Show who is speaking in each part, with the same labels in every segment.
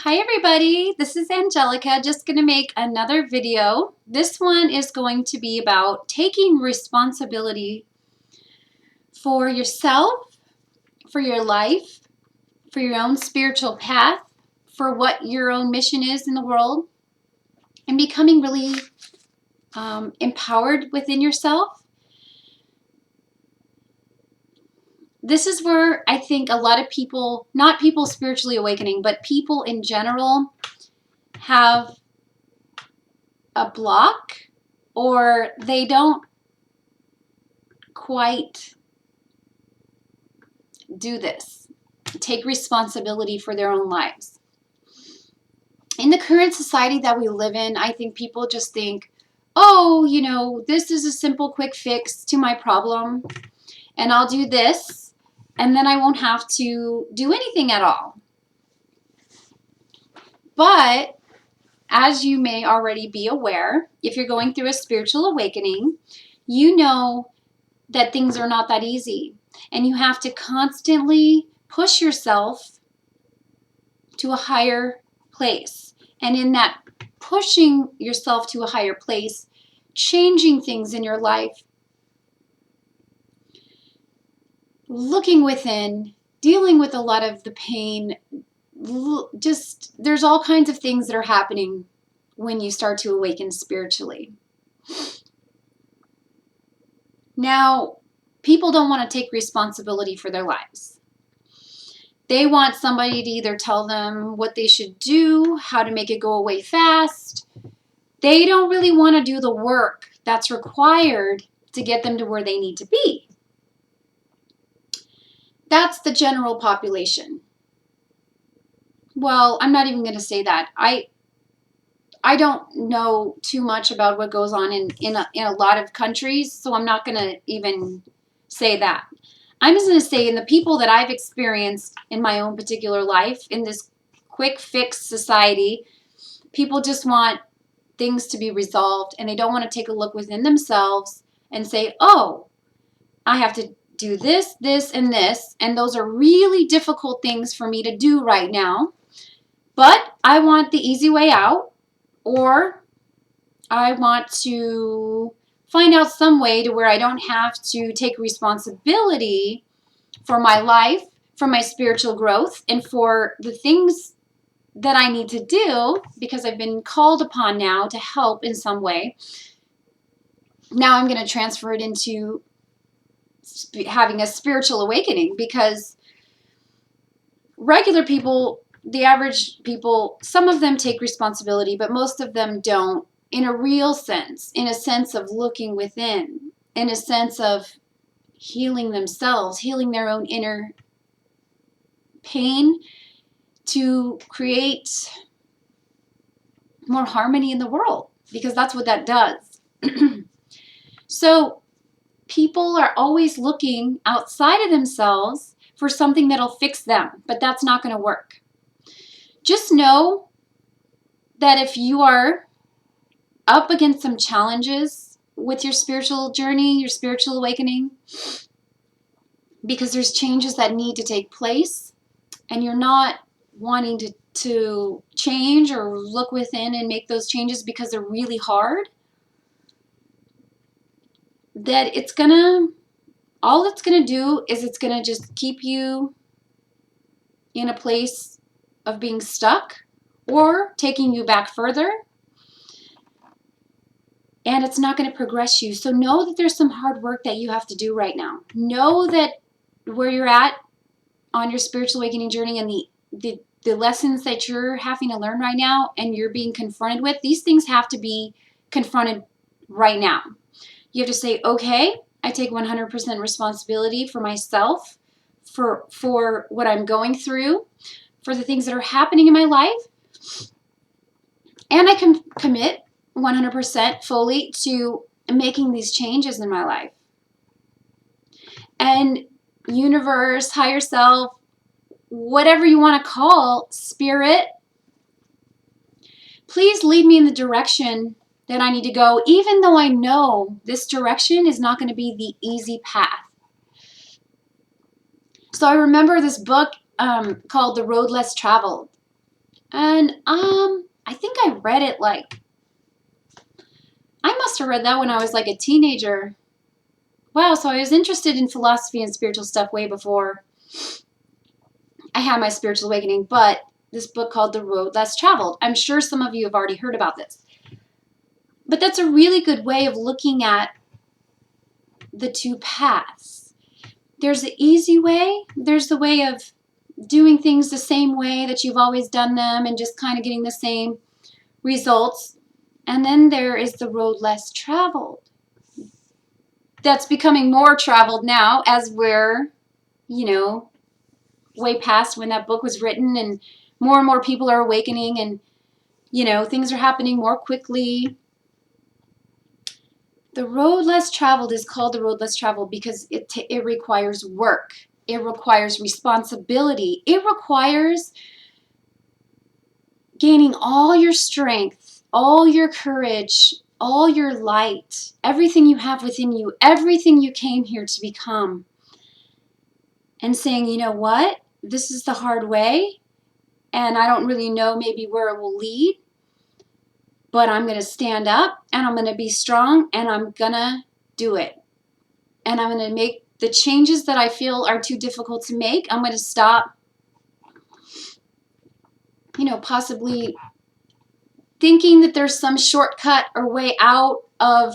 Speaker 1: Hi everybody, this is Angelica, just going to make another video. This one is going to be about taking responsibility for yourself, for your life, for your own spiritual path, for what your own mission is in the world, and becoming really empowered within yourself. This is where I think a lot of people, not people spiritually awakening, but people in general have a block, or they don't quite do this, take responsibility for their own lives. In the current society that we live in, I think people just think, oh, this is a simple quick fix to my problem, and I'll do this, and then I won't have to do anything at all. But as you may already be aware, if you're going through a spiritual awakening, you know that things are not that easy, and you have to constantly push yourself to a higher place. And in that pushing yourself to a higher place, changing things in your life, looking within, dealing with a lot of the pain, just there's all kinds of things that are happening when you start to awaken spiritually. Now, people don't want to take responsibility for their lives. They want somebody to either tell them what they should do, how to make it go away fast. They don't really want to do the work that's required to get them to where they need to be. That's the general population. Well, I'm not even going to say that. I don't know too much about what goes on in a lot of countries, so I'm not going to even say that. I'm just going to say, in the people that I've experienced in my own particular life, in this quick fix society, people just want things to be resolved, and they don't want to take a look within themselves and say, oh, I have to do this, this, and this, and those are really difficult things for me to do right now, but I want the easy way out, or I want to find out some way to where I don't have to take responsibility for my life, for my spiritual growth, and for the things that I need to do because I've been called upon now to help in some way. Now I'm going to transfer it into having a spiritual awakening, because regular people, the average people, some of them take responsibility, but most of them don't, in a real sense, in a sense of looking within, in a sense of healing themselves, healing their own inner pain to create more harmony in the world, because that's what that does. So people are always looking outside of themselves for something that'll fix them, but that's not going to work. Just know that if you are up against some challenges with your spiritual journey, your spiritual awakening, because there's changes that need to take place, and you're not wanting to change or look within and make those changes because they're really hard, that all it's gonna do is it's gonna just keep you in a place of being stuck or taking you back further, and it's not going to progress you. So know that there's some hard work that you have to do right now. Know that where you're at on your spiritual awakening journey, and the lessons that you're having to learn right now and you're being confronted with, these things have to be confronted right now. You have to say, okay, I take 100% responsibility for myself, for what I'm going through, for the things that are happening in my life, and I can commit 100% fully to making these changes in my life. And universe, higher self, whatever you want to call spirit, please lead me in the direction that I need to go, even though I know this direction is not going to be the easy path. So I remember this book called The Road Less Traveled. And I think I read it like, I must have read that when I was like a teenager. Wow, so I was interested in philosophy and spiritual stuff way before I had my spiritual awakening, but this book called The Road Less Traveled. I'm sure some of you have already heard about this. But that's a really good way of looking at the two paths. There's the easy way. There's the way of doing things the same way that you've always done them and just kind of getting the same results. And then there is the road less traveled. That's becoming more traveled now as we're, way past when that book was written, and more people are awakening, and, things are happening more quickly. The road less traveled is called the road less traveled because it requires work. It requires responsibility. It requires gaining all your strength, all your courage, all your light, everything you have within you, everything you came here to become. And saying, you know what? This is the hard way, and I don't really know maybe where it will lead, but I'm going to stand up, and I'm going to be strong, and I'm going to do it. And I'm going to make the changes that I feel are too difficult to make. I'm going to stop, possibly thinking that there's some shortcut or way out of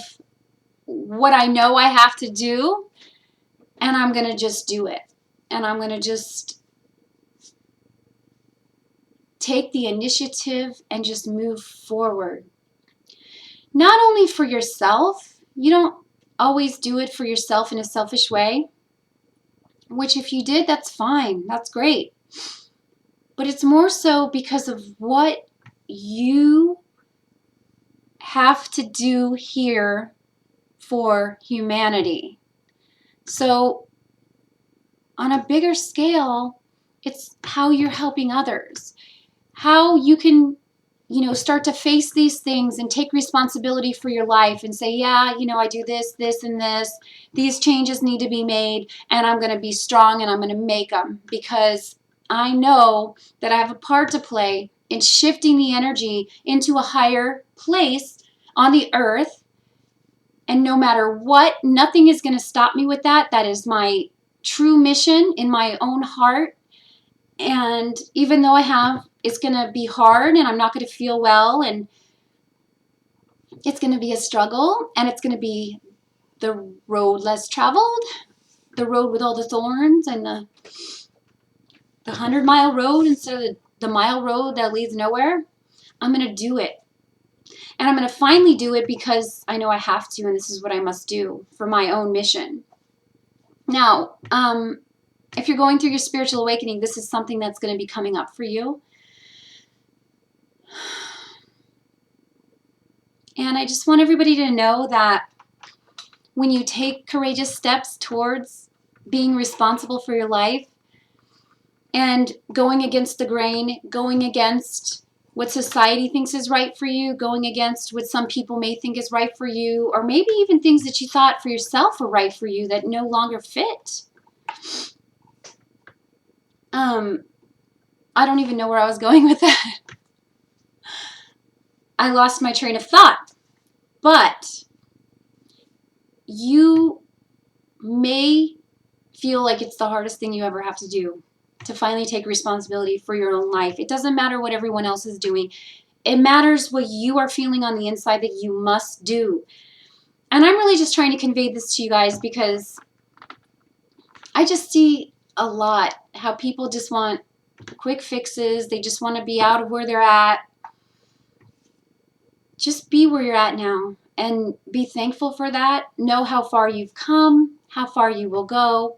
Speaker 1: what I know I have to do, and I'm going to just do it. And I'm going to just take the initiative and just move forward. Not only for yourself, you don't always do it for yourself in a selfish way, which if you did, that's fine, that's great. But it's more so because of what you have to do here for humanity. So on a bigger scale, it's how you're helping others, how you can, start to face these things and take responsibility for your life and say, yeah, I do this, and this. These changes need to be made, and I'm going to be strong, and I'm going to make them because I know that I have a part to play in shifting the energy into a higher place on the earth. And no matter what, nothing is going to stop me with that. That is my true mission in my own heart. And even though it's going to be hard, and I'm not going to feel well, and it's going to be a struggle, and it's going to be the road less traveled, the road with all the thorns, and the 100-mile road instead of the mile road that leads nowhere. I'm going to do it. And I'm going to finally do it because I know I have to, and this is what I must do for my own mission. Now, if you're going through your spiritual awakening, this is something that's going to be coming up for you. And I just want everybody to know that when you take courageous steps towards being responsible for your life and going against the grain, going against what society thinks is right for you, going against what some people may think is right for you, or maybe even things that you thought for yourself were right for you that no longer fit. I don't even know where I was going with that. I lost my train of thought. But you may feel like it's the hardest thing you ever have to do, to finally take responsibility for your own life. It doesn't matter what everyone else is doing. It matters what you are feeling on the inside that you must do. And I'm really just trying to convey this to you guys because I just see a lot how people just want quick fixes. They just want to be out of where they're at. Just be where you're at now and be thankful for that. Know how far you've come, how far you will go,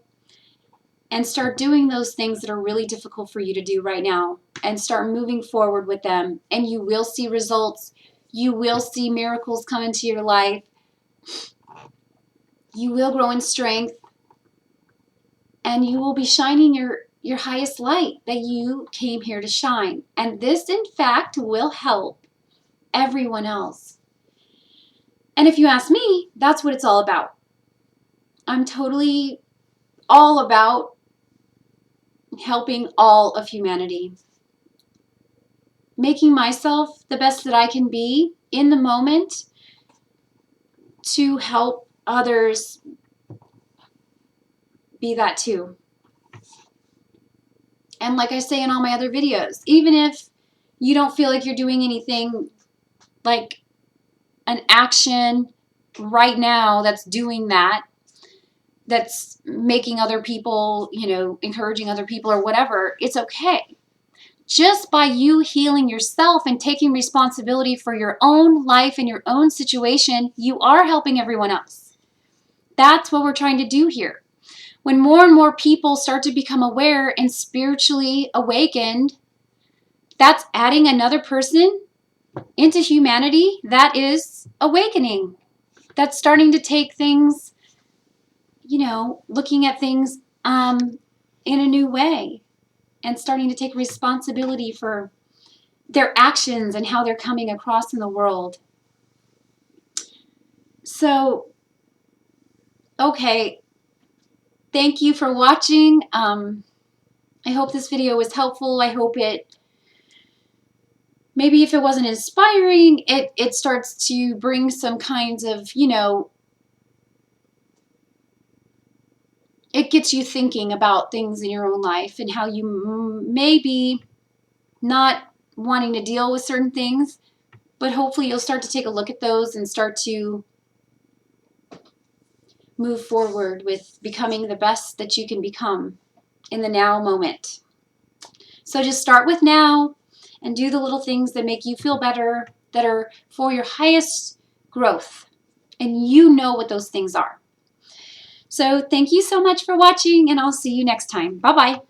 Speaker 1: and start doing those things that are really difficult for you to do right now and start moving forward with them. And you will see results. You will see miracles come into your life. You will grow in strength, and you will be shining your highest light that you came here to shine. And this, in fact, will help everyone else. And if you ask me, that's what it's all about. I'm totally all about helping all of humanity. making myself the best that I can be in the moment to help others be that too. And like I say in all my other videos, even if you don't feel like you're doing anything like an action right now that's doing that, that's making other people, you know, encouraging other people or whatever, it's okay. Just by you healing yourself and taking responsibility for your own life and your own situation, you are helping everyone else. That's what we're trying to do here. When more and more people start to become aware and spiritually awakened, that's adding another person into humanity. That is awakening. That's starting to take things, you know, looking at things in a new way and starting to take responsibility for their actions and how they're coming across in the world. So, okay, thank you for watching. I hope this video was helpful. I hope it, maybe if it wasn't inspiring, it starts to bring some kinds of, you know, it gets you thinking about things in your own life and how you maybe not wanting to deal with certain things, but hopefully you'll start to take a look at those and start to move forward with becoming the best that you can become in the now moment. So just start with now and do the little things that make you feel better, that are for your highest growth. And you know what those things are. So thank you so much for watching, and I'll see you next time. Bye-bye.